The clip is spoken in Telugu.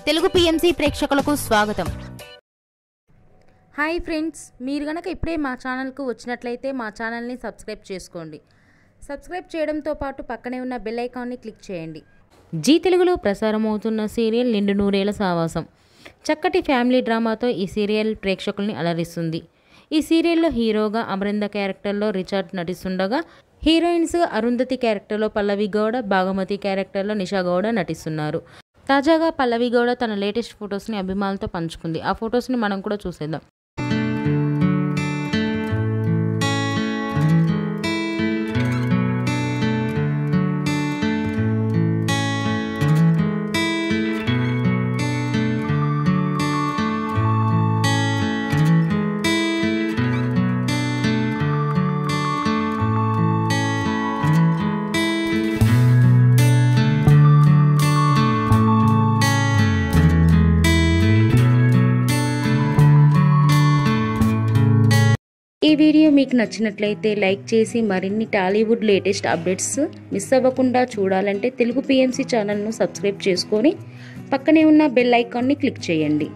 తెలుగు పిఎంసి ప్రేక్షకులకు స్వాగతం. హాయ్ ఫ్రెండ్స్, మీరు గనక ఇప్పుడే మా ఛానల్కు వచ్చినట్లయితే మా ఛానల్ని సబ్స్క్రైబ్ చేసుకోండి. సబ్స్క్రైబ్ చేయడంతో పాటు పక్కనే ఉన్న బెల్ ఐకాన్ని క్లిక్ చేయండి. జీ తెలుగులో ప్రసారమవుతున్న సీరియల్ నిండు నూరేళ్ల సావాసం చక్కటి ఫ్యామిలీ డ్రామాతో ఈ సీరియల్ ప్రేక్షకుల్ని అలరిస్తుంది. ఈ సీరియల్లో హీరోగా అమరింద క్యారెక్టర్లో రిచర్డ్ నటిస్తుండగా, హీరోయిన్స్ అరుంధతి క్యారెక్టర్లో పల్లవి గౌడ, భాగమతి క్యారెక్టర్లో నిషా గౌడ నటిస్తున్నారు. తాజాగా పల్లవి గౌడ తన లేటెస్ట్ ఫొటోస్ని అభిమానులతో పంచుకుంది. ఆ ఫొటోస్ని మనం కూడా చూసేద్దాం. ఈ వీడియో మీకు నచ్చినట్లయితే లైక్ చేసి మరిన్ని టాలీవుడ్ లేటెస్ట్ అప్డేట్స్ మిస్ అవ్వకుండా చూడాలంటే తెలుగు పిఎంసి ఛానల్ను సబ్స్క్రైబ్ చేసుకొని పక్కనే ఉన్న బెల్ ఐకాన్ని క్లిక్ చేయండి.